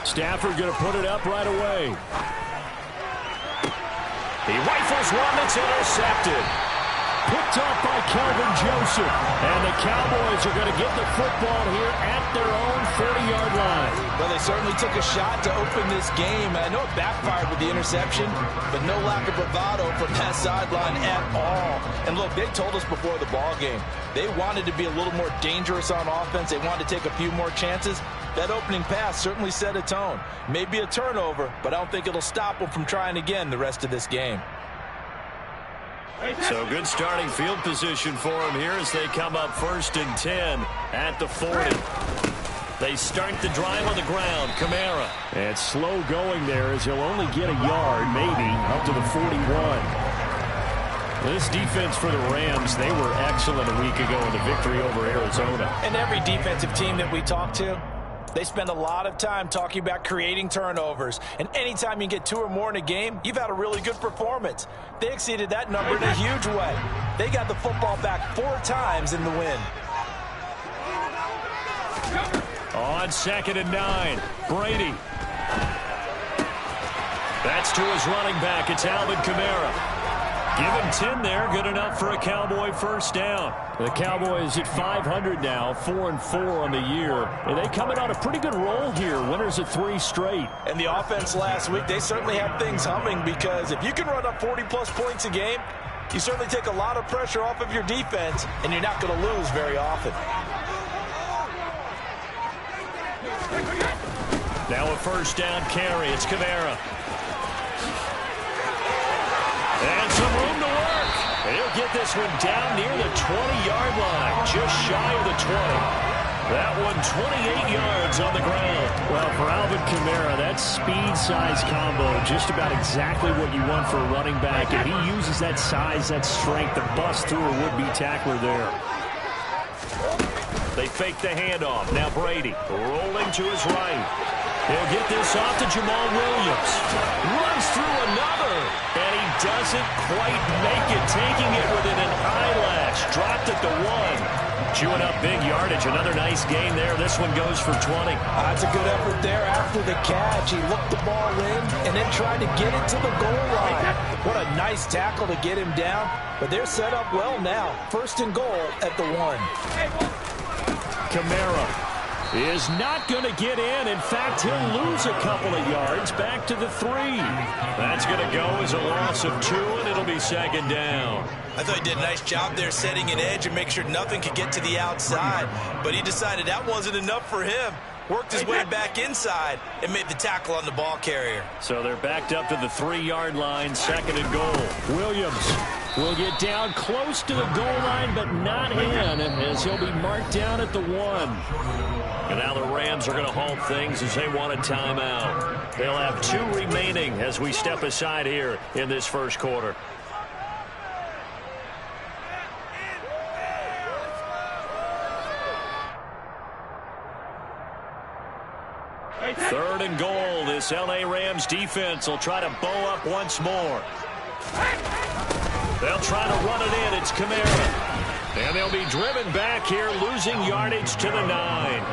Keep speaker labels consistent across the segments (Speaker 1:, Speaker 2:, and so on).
Speaker 1: Stafford going to put it up right away. He rifles one that's intercepted. Picked up by Kelvin Joseph. And the Cowboys are going to get the football here at their own 40-yard line.
Speaker 2: Well, they certainly took a shot to open this game. I know it backfired with the interception, but no lack of bravado from that sideline at all. And look, they told us before the ball game, they wanted to be a little more dangerous on offense. They wanted to take a few more chances. That opening pass certainly set a tone. Maybe a turnover, but I don't think it'll stop them from trying again the rest of this game.
Speaker 1: So good starting field position for them here as they come up 1st and 10 at the 40. They start the drive on the ground. Kamara. And slow going there as he'll only get a yard, maybe, up to the 41. This defense for the Rams, they were excellent a week ago in the victory over Arizona.
Speaker 2: And every defensive team that we talk to, they spend a lot of time talking about creating turnovers. And anytime you get 2 or more in a game, you've had a really good performance. They exceeded that number in a huge way. They got the football back 4 times in the win.
Speaker 1: On 2nd and 9, Brady. That's to his running back. It's Alvin Kamara. Give him 10 there. Good enough for a Cowboy first down. The Cowboys at 500 now, 4-4 on the year. And they coming on a pretty good roll here. Winners at 3 straight.
Speaker 2: And the offense last week, they certainly have things humming because if you can run up 40-plus points a game, you certainly take a lot of pressure off of your defense, and you're not going to lose very often.
Speaker 1: Now a first down carry. It's Kamara. And some room to work. He'll get this one down near the 20-yard line, just shy of the 20. That one 28 yards on the ground. Well, for Alvin Kamara, that speed-size combo, just about exactly what you want for a running back. And he uses that size, that strength to bust through a would-be tackler there. They fake the handoff. Now Brady rolling to his right. He'll get this off to Jamal Williams. Runs through another. And he doesn't quite make it. Taking it within an eyelash. Dropped at the 1. Chewing up big yardage. Another nice gain there. This one goes for 20.
Speaker 2: That's a good effort there after the catch. He looked the ball in and then tried to get it to the goal line. What a nice tackle to get him down. But they're set up well now. 1st and goal at the 1.
Speaker 1: Kamara is not going to get in. In fact, he'll lose a couple of yards back to the 3. That's going to go as a loss of 2, and it'll be 2nd down.
Speaker 2: I thought he did a nice job there setting an edge and make sure nothing could get to the outside. But he decided that wasn't enough for him. Worked his way back inside and made the tackle on the ball carrier.
Speaker 1: So they're backed up to the 3-yard line, 2nd and goal. Williams will get down close to the goal line, but not in, as he'll be marked down at the 1. And now the Rams are going to halt things as they want a timeout. They'll have 2 remaining as we step aside here in this first quarter. Third and goal. This L.A. Rams defense will try to bow up once more. They'll try to run it in. It's Kamara. And they'll be driven back here, losing yardage to the 9.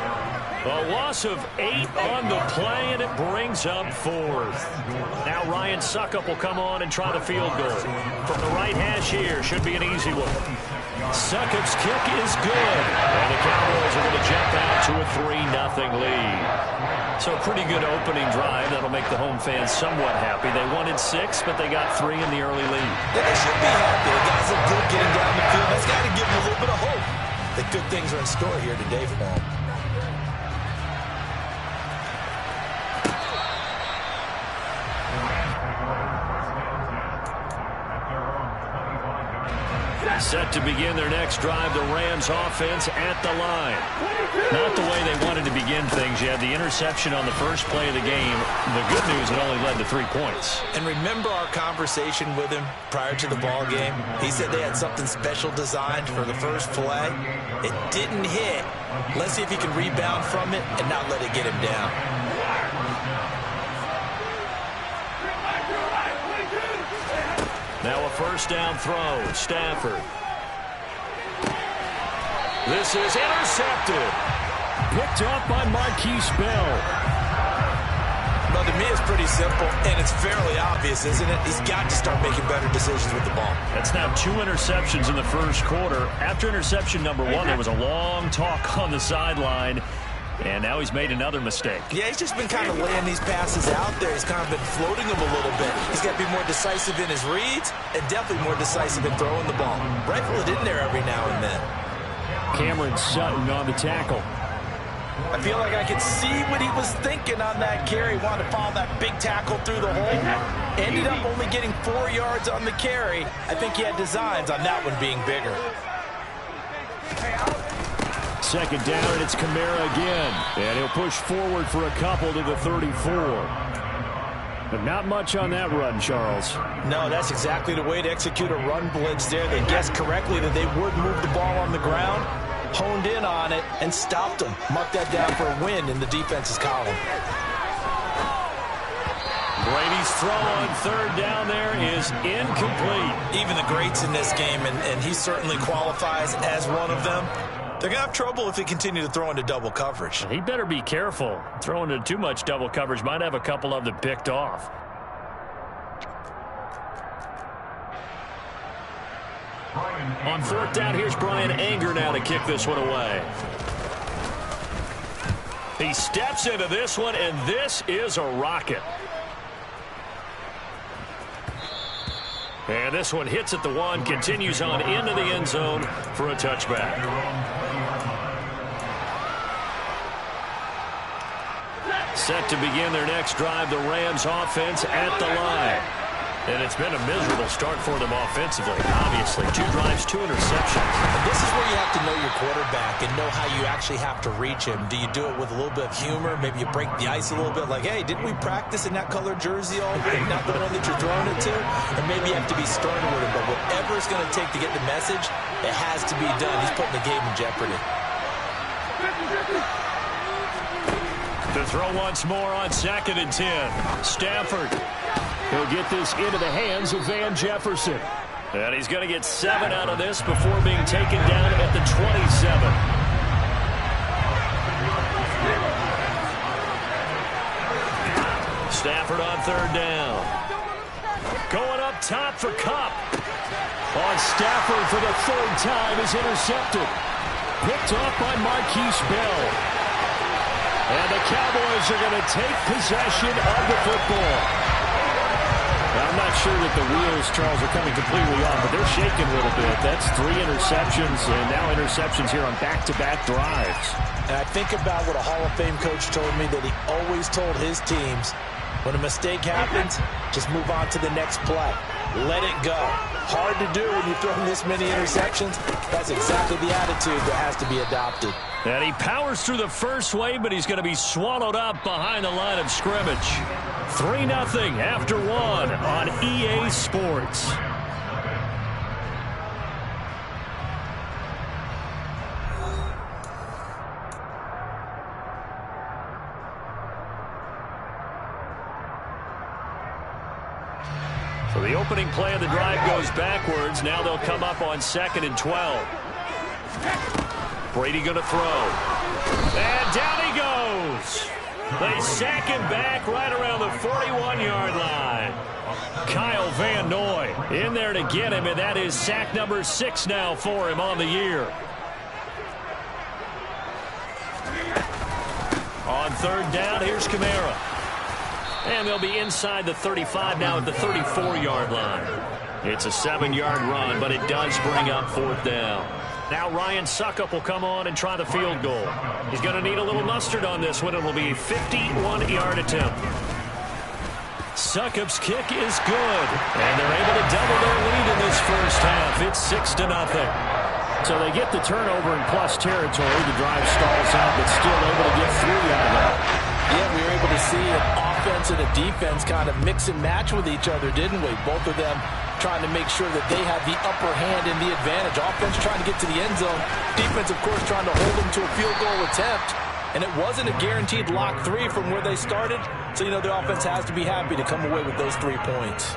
Speaker 1: A loss of 8 on the play, and it brings up 4th. Now Ryan Suckup will come on and try the field goal. From the right hash here, should be an easy one. Suckup's kick is good. And the Cowboys are going to jump out to a 3-0 lead. So a pretty good opening drive. That'll make the home fans somewhat happy. They wanted 6, but they got 3 in the early lead.
Speaker 2: Yeah, they should be happy. The guys look good getting down the field. That's got to give them a little bit of hope that good things are in store here today for them.
Speaker 1: Set to begin their next drive, the Rams offense at the line. Not the way they wanted to begin things. You had the interception on the first play of the game. The good news, it only led to 3 points.
Speaker 2: And remember our conversation with him prior to the ball game? He said they had something special designed for the first play. It didn't hit. Let's see if he can rebound from it and not let it get him down.
Speaker 1: Now a first down throw. Stafford. This is intercepted. Picked up by Marquise Bell.
Speaker 2: Well, to me, it's pretty simple, and it's fairly obvious, isn't it? He's got to start making better decisions with the ball.
Speaker 1: That's now 2 interceptions in the first quarter. After interception number 1, there was a long talk on the sideline, and now he's made another mistake.
Speaker 2: Yeah, he's just been kind of laying these passes out there. He's kind of been floating them a little bit. He's got to be more decisive in his reads and definitely more decisive in throwing the ball. Rifle it in there every now and then.
Speaker 1: Cameron Sutton on the tackle.
Speaker 2: I feel like I could see what he was thinking on that carry. Wanted to follow that big tackle through the hole. Ended up only getting 4 yards on the carry. I think he had designs on that one being bigger.
Speaker 1: Second down, and it's Kamara again. And he'll push forward for a couple to the 34. But not much on that run, Charles.
Speaker 2: No, that's exactly the way to execute a run blitz there. They guessed correctly that they would move the ball on the ground. Honed in on it and stopped him. Marked that down for a win in the defense's column.
Speaker 1: Brady's throw on third down there is incomplete.
Speaker 2: Even the greats in this game, and he certainly qualifies as one of them, they're going to have trouble if they continue to throw into double coverage.
Speaker 1: He better be careful. Throwing into too much double coverage might have a couple of them picked off. On fourth down, here's Brian Anger now to kick this one away. He steps into this one, and this is a rocket. And this one hits at the 1, continues on into the end zone for a touchback. Set to begin their next drive, the Rams offense at the line. And it's been a miserable start for them offensively. Obviously, 2 drives, 2 interceptions.
Speaker 2: And this is where you have to know your quarterback and know how you actually have to reach him. Do you do it with a little bit of humor? Maybe you break the ice a little bit like, hey, didn't we practice in that colored jersey all week? Not the one that you're throwing it to? And maybe you have to be sterner with him. But whatever it's going to take to get the message, it has to be done. He's putting the game in jeopardy.
Speaker 1: To throw once more on 2nd and 10. Stafford. He'll get this into the hands of Van Jefferson. And he's going to get 7 out of this before being taken down at the 27. Stafford on third down. Going up top for Kupp. On Stafford for the 3rd time is intercepted. Picked off by Marquise Bell. And the Cowboys are going to take possession of the football. I'm not sure that the wheels, Charles, are coming completely off, but they're shaking a little bit. That's 3 interceptions, and now interceptions here on back-to-back drives.
Speaker 2: And I think about what a Hall of Fame coach told me, that he always told his teams, when a mistake happens, just move on to the next play. Let it go. Hard to do when you throw this many interceptions. That's exactly the attitude that has to be adopted.
Speaker 1: And he powers through the first wave, but he's going to be swallowed up behind the line of scrimmage. 3-0 after 1 on EA Sports. So the opening play of the drive goes backwards. Now they'll come up on 2nd and 12. Brady going to throw. And down he goes. They sack him back right around the 41-yard line. Kyle Van Noy in there to get him, and that is sack number 6 now for him on the year. On third down, here's Kamara. And they'll be inside the 35 now at the 34-yard line. It's a 7-yard run, but it does bring up 4th down. Now Ryan Succop will come on and try the field goal. He's going to need a little mustard on this one. It will be a 51-yard attempt. Succop's kick is good. And they're able to double their lead in this first half. It's 6-0. So they get the turnover in plus territory. The drive stalls out, but still able to get 3 out of that.
Speaker 2: Yeah, we were able to see an offense and a defense kind of mix and match with each other, didn't we? Both of them trying to make sure that they have the upper hand and the advantage. Offense trying to get to the end zone. Defense, of course, trying to hold them to a field goal attempt. And it wasn't a guaranteed lock 3 from where they started. So, you know, the offense has to be happy to come away with those 3 points.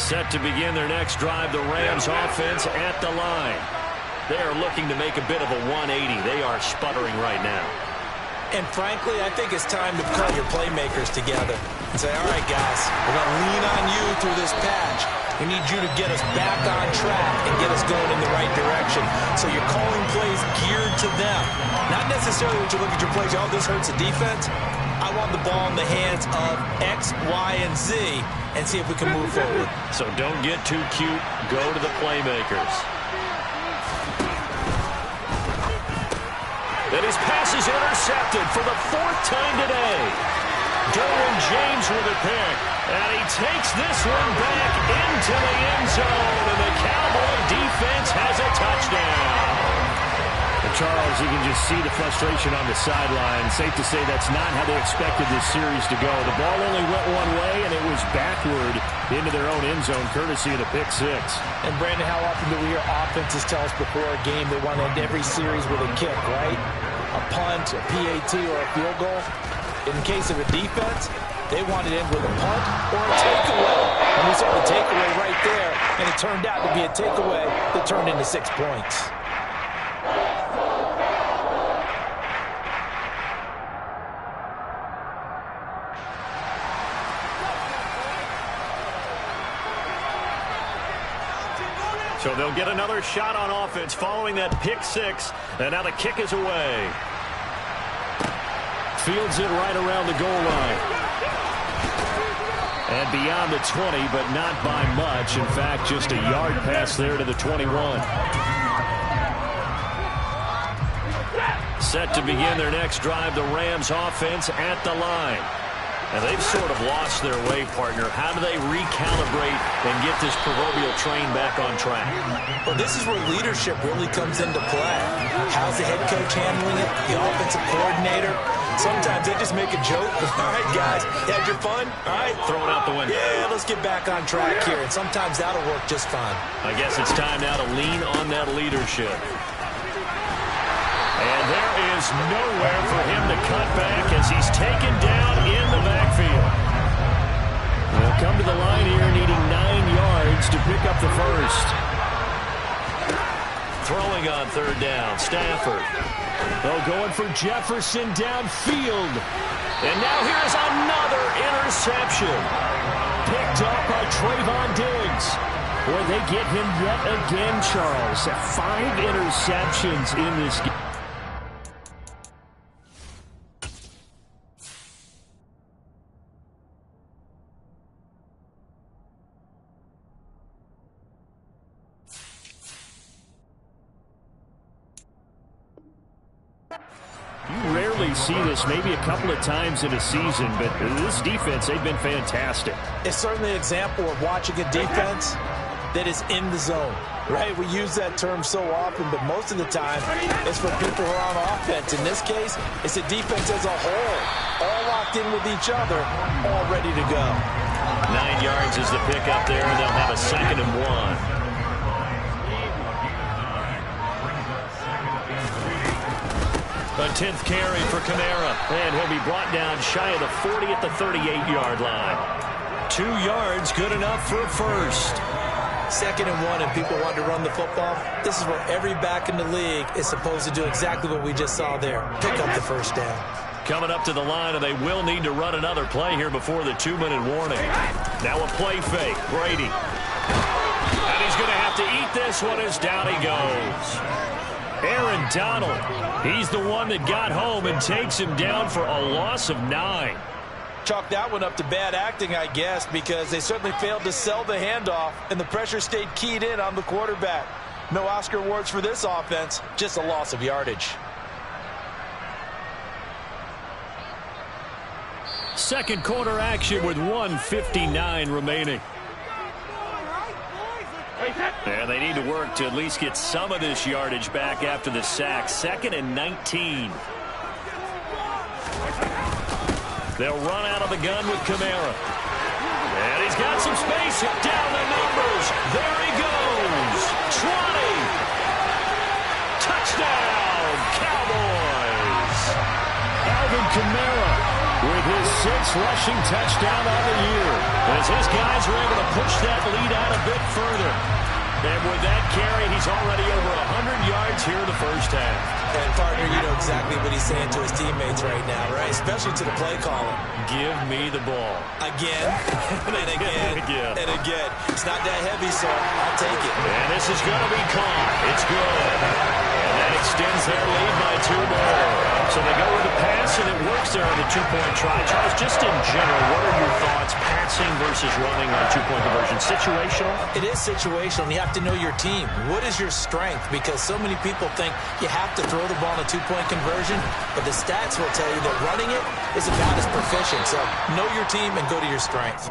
Speaker 1: Set to begin their next drive, the Rams offense at the line. They are looking to make a bit of a 180. They are sputtering right now.
Speaker 2: And frankly, I think it's time to call your playmakers together and say, all right, guys, we're going to lean on you through this patch. We need you to get us back on track and get us going in the right direction. So you're calling plays geared to them. Not necessarily when you look at your plays, oh, this hurts the defense. I want the ball in the hands of X, Y, and Z and see if we can move forward.
Speaker 1: So don't get too cute. Go to the playmakers. And his pass is intercepted for the 4th time today. Derwin James with a pick. And he takes this one back into the end zone. And the Cowboy defense has a touchdown.
Speaker 3: And Charles, you can just see the frustration on the sideline. Safe to say that's not how they expected this series to go. The ball only went one way, and it was backward into their own end zone, courtesy of the pick six.
Speaker 2: And, Brandon, how often do we hear offenses tell us before a game they want to end every series with a kick, right? A punt, a PAT, or a field goal. In case of a defense, they want to end with a punt or a takeaway. And we saw the takeaway right there, and it turned out to be a takeaway that turned into 6 points.
Speaker 1: So they'll get another shot on offense following that pick six. And now the kick is away. Fields it right around the goal line. And beyond the 20, but not by much. In fact, just a yard pass there to the 21. Set to begin their next drive, the Rams offense at the line. And they've sort of lost their way, partner. How do they recalibrate and get this proverbial train back on track?
Speaker 2: Well, this is where leadership really comes into play. How's the head coach handling it? The offensive coordinator? Sometimes they just make a joke. All right, guys, you had your fun? All right.
Speaker 1: Throw it out the window.
Speaker 2: Yeah, let's get back on track here. And sometimes that'll work just fine.
Speaker 1: I guess it's time now to lean on that leadership. And there is nowhere for him to cut back as he's taken down in the backfield.
Speaker 3: They'll come to the line here needing 9 yards to pick up the first.
Speaker 1: Throwing on 3rd down, Stafford.
Speaker 3: Oh, going for Jefferson downfield.
Speaker 1: And now here's another interception.
Speaker 3: Picked up by Trayvon Diggs. Boy, they get him yet again, Charles. 5 interceptions in this game. You rarely see this, maybe a couple of times in a season, but this defense, they've been fantastic.
Speaker 2: It's certainly an example of watching a defense that is in the zone, right? We use that term so often, but most of the time it's for people who are on offense. In this case, it's a defense as a whole, all locked in with each other, all ready to go.
Speaker 1: 9 yards is the pickup there, and they'll have a 2nd and 1. A 10th carry for Kamara, and he'll be brought down shy of the 40 at the 38-yard line. 2 yards, good enough for a first.
Speaker 2: 2nd and 1, and people want to run the football. This is where every back in the league is supposed to do exactly what we just saw there. Pick up the first down.
Speaker 1: Coming up to the line, and they will need to run another play here before the 2-minute warning. Now a play fake, Brady. And he's going to have to eat this one as down he goes. Aaron Donald, he's the one that got home and takes him down for a loss of 9.
Speaker 2: Chalk that one up to bad acting, I guess, because they certainly failed to sell the handoff, and the pressure stayed keyed in on the quarterback. No Oscar awards for this offense, just a loss of yardage.
Speaker 1: Second quarter action with 1:59 remaining. And they need to work to at least get some of this yardage back after the sack. 2nd and 19. They'll run out of the gun with Kamara. And he's got some space. Down the numbers. There he goes. 20. Touchdown, Cowboys.
Speaker 3: Alvin Kamara with his 6th rushing touchdown on the year.
Speaker 1: As his guys were able to push that lead out a bit further. And with that carry, he's already over 100 yards here in the first half.
Speaker 2: And, partner, you know exactly what he's saying to his teammates right now, right? Especially to the play caller.
Speaker 1: Give me the ball.
Speaker 2: Again, and again, and again. It's not that heavy, so I'll take it.
Speaker 1: And this is going to be caught. It's good. And that extends their lead by 2 more. So they go with the pass, and it works there on the two-point try. Charles, just in general, what are your thoughts, passing versus running on two-point conversion? Situational?
Speaker 2: It is situational, and you have to know your team. What is your strength? Because so many people think you have to throw the ball in a two-point conversion, but the stats will tell you that running it is about as proficient. So know your team and go to your strength.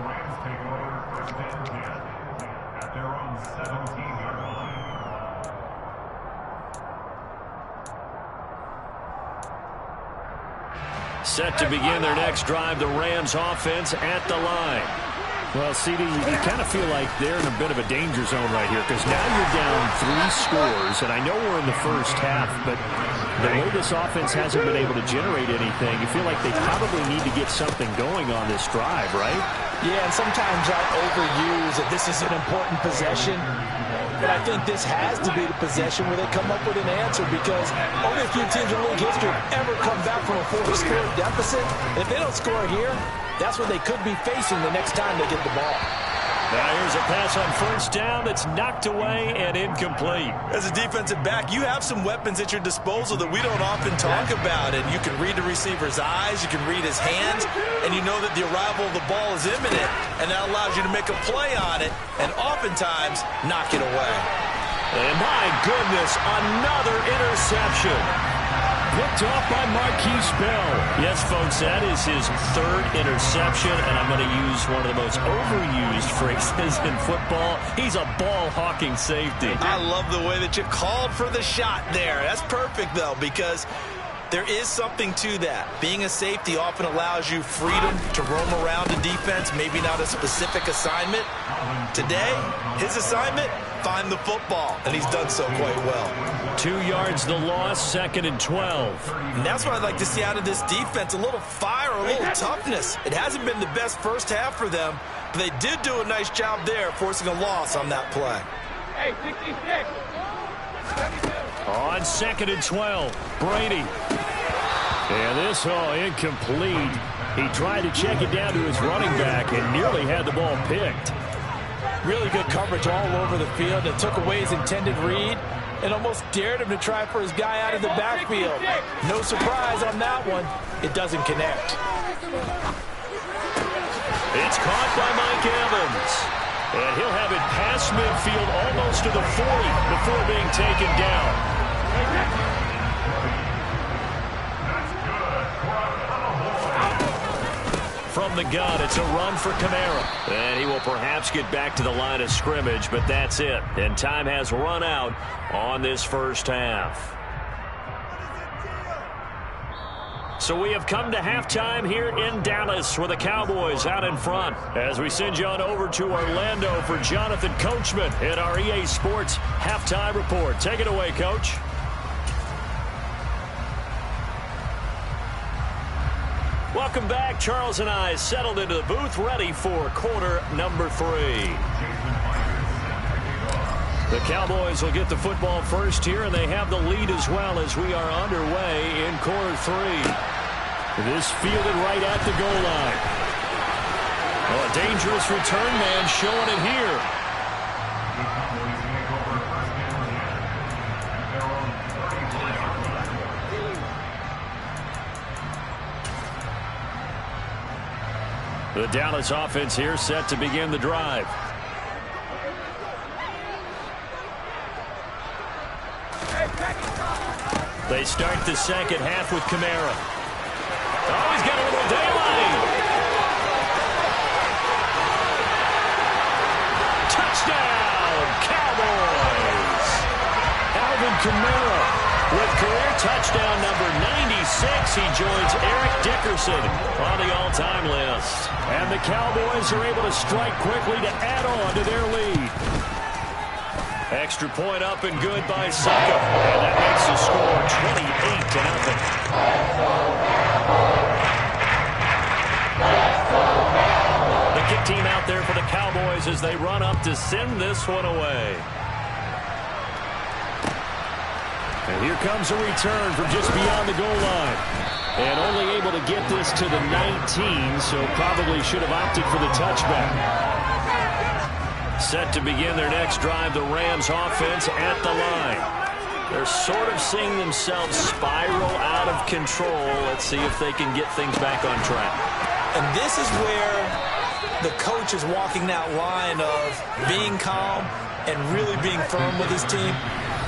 Speaker 1: Set to begin their next drive, the Rams offense at the line.
Speaker 3: Well, CD, you kind of feel like they're in a bit of a danger zone right here because now you're down 3 scores, and I know we're in the first half, but the way this offense hasn't been able to generate anything, you feel like they probably need to get something going on this drive, right?
Speaker 2: Yeah, and sometimes I overuse that this is an important possession. But I think this has to be the possession where they come up with an answer because only a few teams in league history have ever come back from a 4-score deficit. If they don't score here, that's what they could be facing the next time they get the ball.
Speaker 1: Now here's a pass on first down that's knocked away and incomplete.
Speaker 2: As a defensive back, you have some weapons at your disposal that we don't often talk about. And you can read the receiver's eyes, you can read his hands, and you know that the arrival of the ball is imminent. And that allows you to make a play on it and oftentimes knock it away.
Speaker 1: And my goodness, another interception. Picked off by Marquise Bell. Yes, folks, that is his 3rd interception, and I'm going to use one of the most overused phrases in football. He's a ball-hawking safety.
Speaker 2: I love the way that you called for the shot there. That's perfect, though, because there is something to that. Being a safety often allows you freedom to roam around a defense, maybe not a specific assignment. Today, his assignment, find the football, and he's done so quite well.
Speaker 1: 2 yards the loss, 2nd and 12.
Speaker 2: And that's what I'd like to see out of this defense, a little fire, a little toughness. It hasn't been the best first half for them, but they did do a nice job there, forcing a loss on that play.
Speaker 4: Hey, 66.
Speaker 1: On 2nd and 12, Brady. And this incomplete. He tried to check it down to his running back and nearly had the ball picked.
Speaker 2: Really good coverage all over the field. It took away his intended read and almost dared him to try for his guy out of the backfield. No surprise on that one. It doesn't connect.
Speaker 1: It's caught by Mike Evans. And he'll have it past midfield almost to the 40 before being taken down. From the gun, it's a run for Kamara. And he will perhaps get back to the line of scrimmage, but that's it. And time has run out on this first half. So we have come to halftime here in Dallas with the Cowboys out in front. As we send you on over to Orlando for Jonathan Coachman in our EA Sports Halftime Report. Take it away, Coach. Welcome back. Charles and I settled into the booth, ready for quarter number 3. The Cowboys will get the football first here, and they have the lead as well as we are underway in quarter 3. This fielded right at the goal line. Oh, a dangerous return man showing it here. The Dallas offense here set to begin the drive. They start the second half with Kamara. Oh, he's got a little daylight. Touchdown, Cowboys. Alvin Kamara with career touchdown number 96. He joins Eric Dickerson on the all-time list. And the Cowboys are able to strike quickly to add on to their lead. Extra point up and good by Saka. And that makes the score 28-0. The kick team out there for the Cowboys as they run up to send this one away.
Speaker 3: And here comes a return from just beyond the goal line. And only able to get this to the 19, so probably should have opted for the touchback. Set to begin their next drive, the Rams offense at the line. They're sort of seeing themselves spiral out of control. Let's see if they can get things back on track.
Speaker 2: And this is where the coach is walking that line of being calm and really being firm with his team.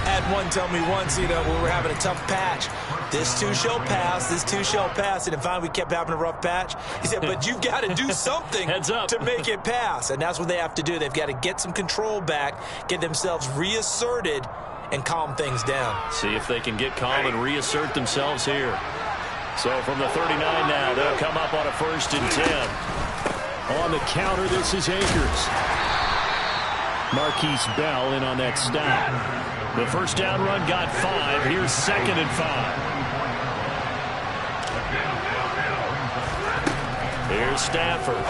Speaker 2: I had one tell me once, when we were having a tough patch, this too shall pass, this too shall pass. And finally we kept having a rough patch. He said, but you've got to do something to make it pass. And that's what they have to do. They've got to get some control back, get themselves reasserted, and calm things down.
Speaker 1: See if they can get calm and reassert themselves here. So from the 39 now, they'll come up on a 1st and 10.
Speaker 3: On the counter, this is Akers. Marquise Bell in on that stop. The first down run got 5. Here's 2nd and 5.
Speaker 1: Here's Stafford.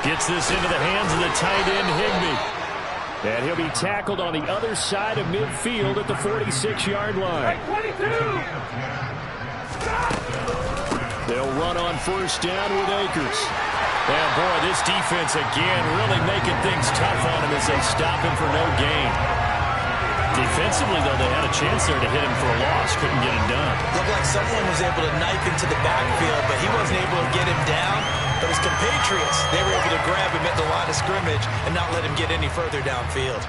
Speaker 1: Gets this into the hands of the tight end, Higbee.
Speaker 3: And he'll be tackled on the other side of midfield at the 46-yard line. They'll run on 1st down with Akers.
Speaker 1: And boy, this defense again really making things tough on him as they stop him for no gain. Defensively, though, they had a chance there to hit him for a loss. Couldn't get it done.
Speaker 2: Looked like someone was able to knife into the backfield, but he wasn't able to get him down. But his compatriots, they were able to grab him at the line of scrimmage and not let him get any further downfield.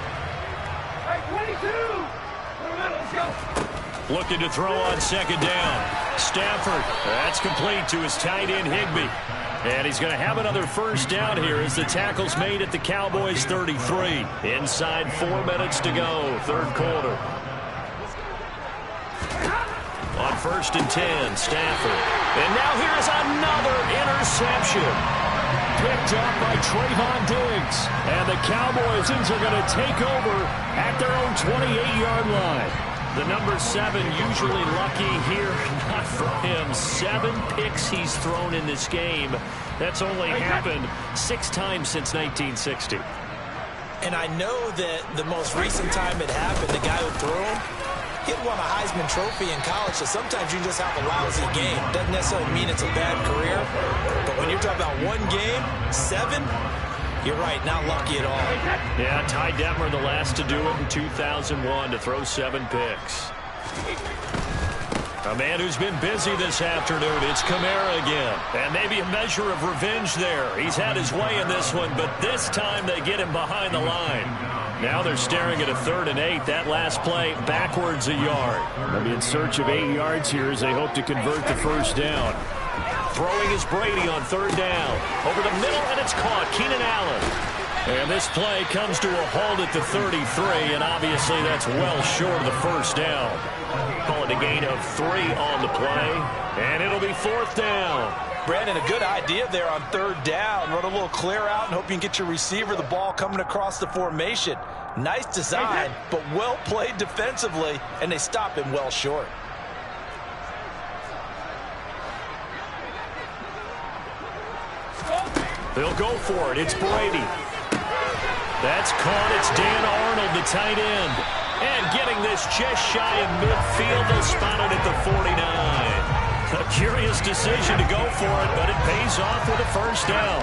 Speaker 1: Looking to throw on 2nd down. Stafford, that's complete to his tight end, Higbee. And he's going to have another 1st down here as the tackle's made at the Cowboys 33. Inside 4 minutes to go, 3rd quarter. On 1st and 10, Stafford. And now here's another interception. Picked up by Trayvon Diggs. And the Cowboys are going to take over at their own 28-yard line. The number 7 usually lucky here, not for him. 7 picks he's thrown in this game. That's only happened 6 times since 1960.
Speaker 2: And I know that the most recent time it happened, the guy who threw him, he had won a Heisman Trophy in college, so sometimes you just have a lousy game. Doesn't necessarily mean it's a bad career, but when you're talking about one game, 7, you're right, not lucky at all.
Speaker 1: Yeah, Ty Detmer, the last to do it in 2001, to throw 7 picks. A man who's been busy this afternoon, it's Kamara again. And maybe a measure of revenge there. He's had his way in this one, but this time they get him behind the line. Now they're staring at a 3rd and 8. That last play, backwards a yard.
Speaker 3: They'll be in search of 8 yards here as they hope to convert the 1st down.
Speaker 1: Throwing is Brady on 3rd down. Over the middle, and it's caught. Keenan Allen. And this play comes to a halt at the 33, and obviously that's well short of the 1st down. Call it a gain of 3 on the play, and it'll be 4th down.
Speaker 2: Brandon, a good idea there on 3rd down. Run a little clear out and hope you can get your receiver the ball coming across the formation. Nice design, but well played defensively, and they stop him well short.
Speaker 1: They'll go for it. It's Brady. That's caught. It's Dan Arnold, the tight end. And getting this just shy of midfield. They'll spot it at the 49. A curious decision to go for it, but it pays off with a 1st down.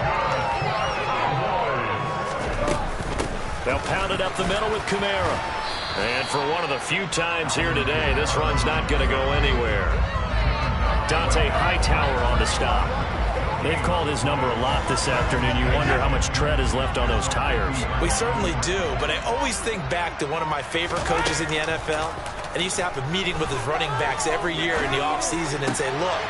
Speaker 1: They'll pound it up the middle with Kamara. And for one of the few times here today, this run's not going to go anywhere. Dante Hightower on the stop. They've called his number a lot this afternoon. You wonder how much tread is left on those tires.
Speaker 2: We certainly do, but I always think back to one of my favorite coaches in the NFL. And he used to have a meeting with his running backs every year in the offseason and say, look,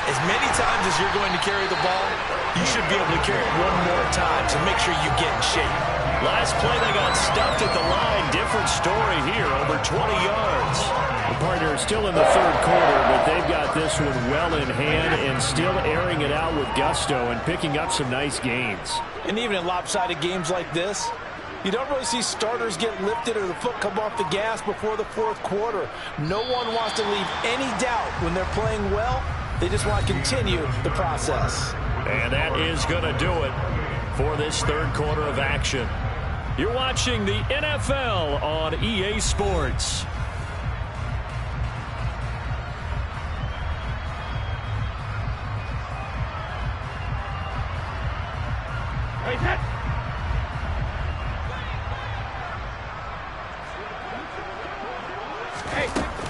Speaker 2: as many times as you're going to carry the ball, you should be able to carry it one more time, so make sure you get in shape.
Speaker 1: Last play, they got stuffed at the line. Different story here, over 20 yards.
Speaker 3: The partner is still in the 3rd quarter, but they've got this one well in hand and still airing it out with gusto and picking up some nice gains.
Speaker 2: And even in lopsided games like this, you don't really see starters get lifted or the foot come off the gas before the 4th quarter. No one wants to leave any doubt when they're playing well. They just want to continue the process.
Speaker 1: And that is going to do it for this 3rd quarter of action. You're watching the NFL on EA Sports.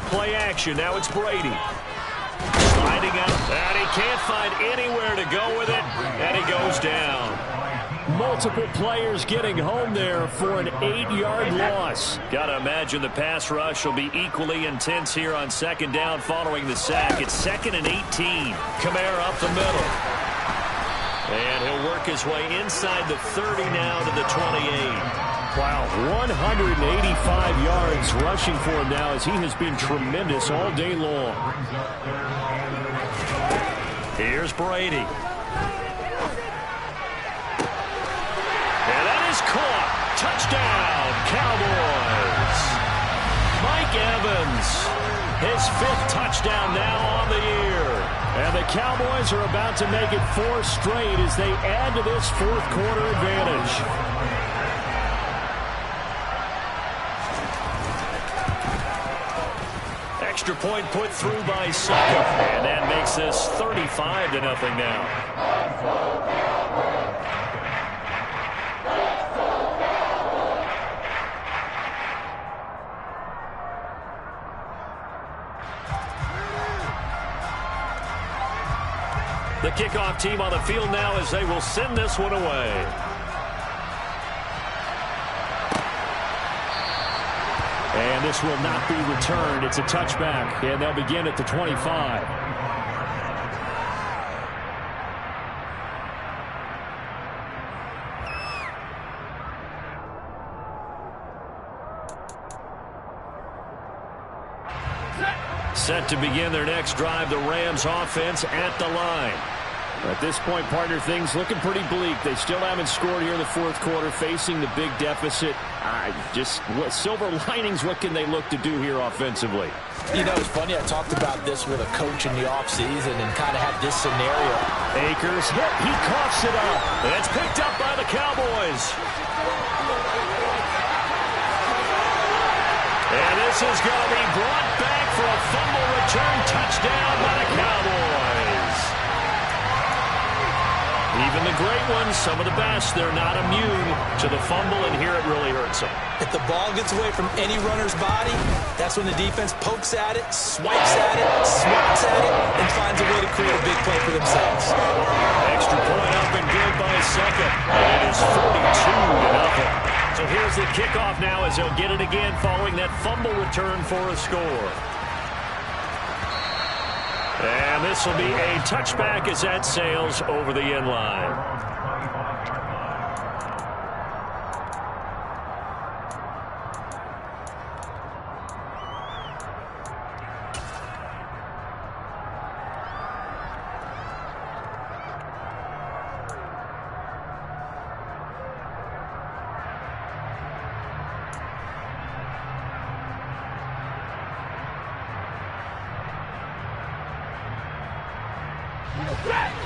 Speaker 1: Play action. Now it's Brady. Sliding out. And he can't find anywhere to go with it. And he goes down.
Speaker 3: Multiple players getting home there for an 8-yard loss.
Speaker 1: Got to imagine the pass rush will be equally intense here on second down following the sack. It's 2nd and 18. Kamara up the middle. And he'll work his way inside the 30 now to the 28.
Speaker 3: Wow, 185 yards rushing for him now as he has been tremendous all day long.
Speaker 1: Here's Brady. And that is caught. Touchdown, Cowboys. Mike Evans, his 5th touchdown now on the year.
Speaker 3: And the Cowboys are about to make it 4 straight as they add to this 4th quarter advantage.
Speaker 1: Extra point put through by Saka. And that makes this 35-0 now. The kickoff team on the field now as they will send this one away.
Speaker 3: And this will not be returned. It's a touchback, and they'll begin at the 25.
Speaker 1: Set to begin their next drive, the Rams offense at the line.
Speaker 3: At this point, partner, things looking pretty bleak. They still haven't scored here in the 4th quarter, facing the big deficit. Silver linings, what can they look to do here offensively?
Speaker 2: You know, it's funny, I talked about this with a coach in the offseason and kind of had this scenario.
Speaker 3: Akers hit, he coughs it up.
Speaker 1: And it's picked up by the Cowboys. And this is going to be brought back for a fumble return touchdown by the Cowboys. Even the great ones, some of the best, they're not immune to the fumble, and here it really hurts them.
Speaker 2: If the ball gets away from any runner's body, that's when the defense pokes at it, swipes at it, swats at it, and finds a way to create a big play for themselves.
Speaker 1: Extra point up and good by Saka. And it is 42-0. So here's the kickoff now as they'll get it again following that fumble return for a score. And this will be a touchback as that sails over the end line.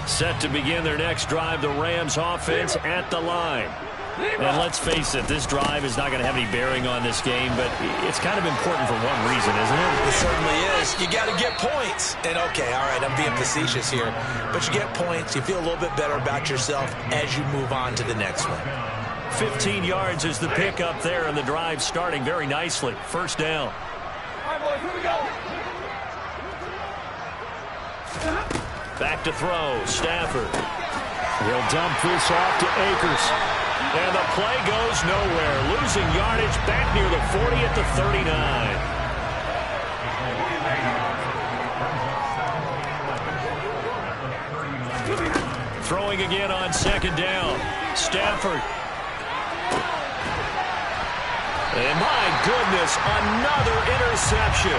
Speaker 1: Set to begin their next drive, the Rams offense at the line. And let's face it, this drive is not going to have any bearing on this game, but it's kind of important for one reason, isn't it?
Speaker 2: It certainly is. You got to get points. And okay, all right, I'm being facetious here, but you get points, you feel a little bit better about yourself as you move on to the next one.
Speaker 1: 15 yards is the pickup there, and the drive starting very nicely. First down.
Speaker 2: All right, boys, here we go.
Speaker 1: Back to throw, Stafford.
Speaker 3: He'll dump this off to Akers.
Speaker 1: And the play goes nowhere. Losing yardage back near the 40 at the 39. Throwing again on second down. Stafford. And my goodness, another interception.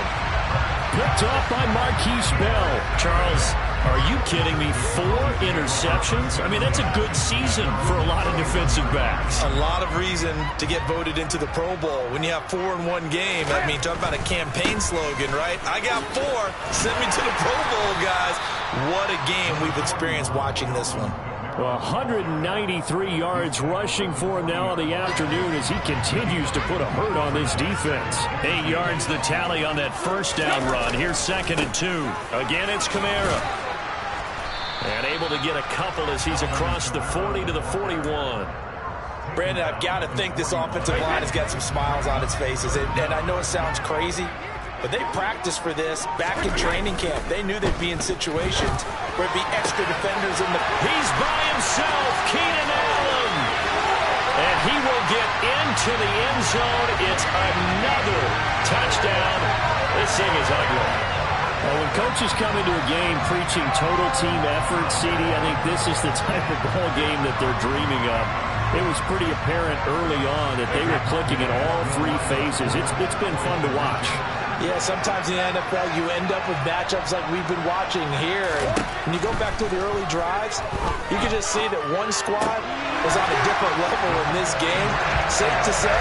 Speaker 3: Picked off by Marquise Bell.
Speaker 1: Charles, are you kidding me? 4 interceptions? I mean, that's a good season for a lot of defensive backs.
Speaker 2: A lot of reason to get voted into the Pro Bowl. When you have 4 in one game, I mean, talk about a campaign slogan, right? I got 4. Send me to the Pro Bowl, guys. What a game we've experienced watching this one.
Speaker 3: Well, 193 yards rushing for him now in the afternoon as he continues to put a hurt on this defense.
Speaker 1: 8 yards the tally on that first down run. Here's 2nd and 2. Again, it's Kamara. And able to get a couple as he's across the 40 to the 41.
Speaker 2: Brandon, I've got to think this offensive line has got some smiles on its faces. And I know it sounds crazy, but they practiced for this back in training camp. They knew they'd be in situations where it'd be extra defenders in the...
Speaker 1: He's by himself, Keenan Allen. And he will get into the end zone. It's another touchdown. This thing is ugly.
Speaker 3: Well, when coaches come into a game preaching total team effort, CD, I think this is the type of ball game that they're dreaming of. It was pretty apparent early on that they were clicking in all three phases. It's been fun to watch.
Speaker 2: Yeah, sometimes in the NFL you end up with matchups like we've been watching here. When you go back to the early drives, you can just see that one squad was on a different level in this game. Safe to say,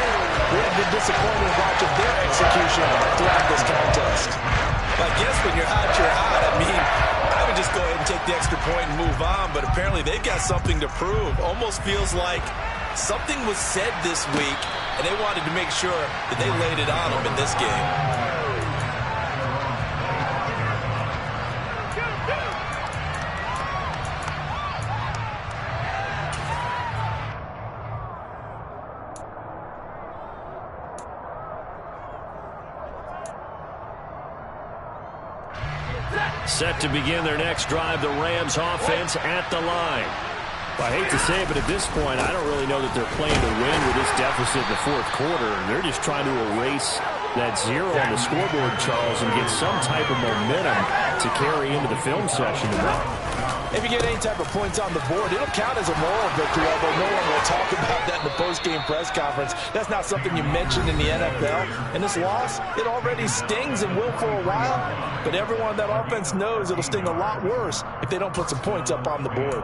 Speaker 2: we have been disappointed watching their execution throughout this contest. I guess when you're hot, you're hot. I mean, I would just go ahead and take the extra point and move on, but apparently they've got something to prove. Almost feels like something was said this week, and they wanted to make sure that they laid it on them in this game.
Speaker 1: Set to begin their next drive, the Rams offense at the line.
Speaker 3: Well, I hate to say it, but at this point, I don't really know that they're playing to win with this deficit in the fourth quarter. They're just trying to erase that zero on the scoreboard, Charles, and get some type of momentum to carry into the film session tonight.
Speaker 2: If you get any type of points on the board, it'll count as a moral victory, although no one will talk about that in the post-game press conference. That's not something you mentioned in the NFL. And this loss, it already stings and will for a while, but everyone on that offense knows it'll sting a lot worse if they don't put some points up on the board.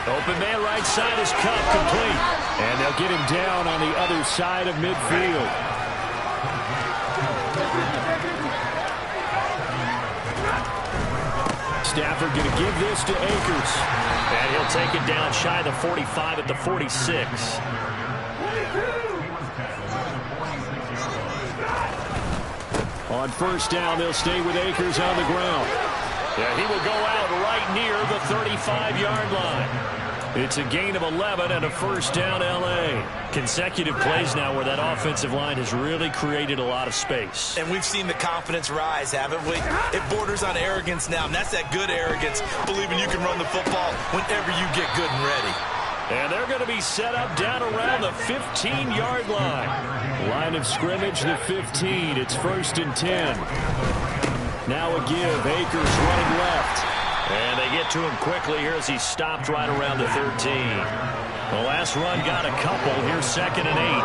Speaker 1: Open man right side is Cup, complete.
Speaker 3: And they'll get him down on the other side of midfield. Stafford going to give this to Akers.
Speaker 1: And he'll take it down shy of the 45 at the 46.
Speaker 3: On first down, they'll stay with Akers on the ground.
Speaker 1: Yeah, he will go out right near the 35-yard line. It's a gain of 11 and a first down, L.A. Consecutive plays now where that offensive line has really created a lot of space.
Speaker 2: And we've seen the confidence rise, haven't we? It borders on arrogance now, and that's that good arrogance, believing you can run the football whenever you get good and ready.
Speaker 1: And they're going to be set up down around the 15-yard line.
Speaker 3: Line of scrimmage, the 15. It's first and 10. Now a give. Akers running left.
Speaker 1: And they get to him quickly here as he stopped right around the 13. The last run got a couple. Here's second and 8.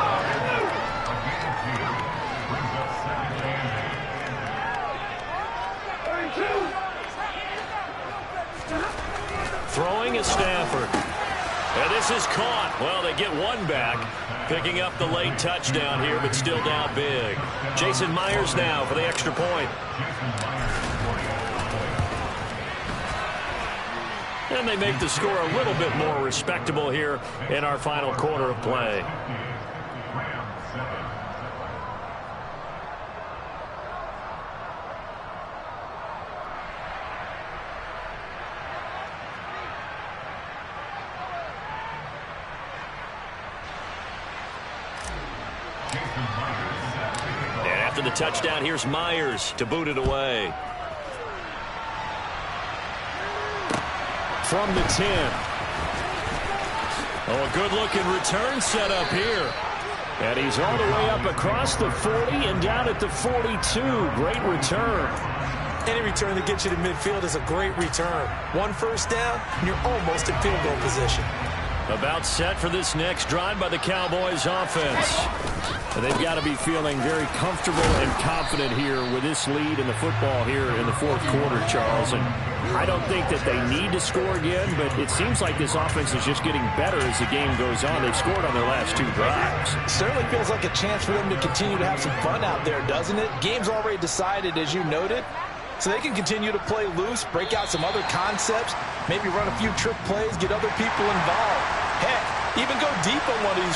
Speaker 1: Throwing is Stafford. And this is caught. Well, they get one back. Picking up the late touchdown here, but still down big. Jason Myers now for the extra point. And they make the score a little bit more respectable here in our final quarter of play. And after the touchdown, here's Myers to boot it away.
Speaker 3: From the 10.
Speaker 1: Oh, a good-looking return set up here.
Speaker 3: And he's all the way up across the 40 and down at the 42. Great return.
Speaker 2: Any return that gets you to midfield is a great return. One first down, and you're almost in field goal position.
Speaker 1: About set for this next drive by the Cowboys offense.
Speaker 3: And they've got to be feeling very comfortable and confident here with this lead in the football here in the fourth quarter, Charles. And I don't think that they need to score again, but it seems like this offense is just getting better as the game goes on. They've scored on their last two drives.
Speaker 2: Certainly feels like a chance for them to continue to have some fun out there, doesn't it? Game's already decided, as you noted. So they can continue to play loose, break out some other concepts, maybe run a few trick plays, get other people involved. Heck, even go deep on one of these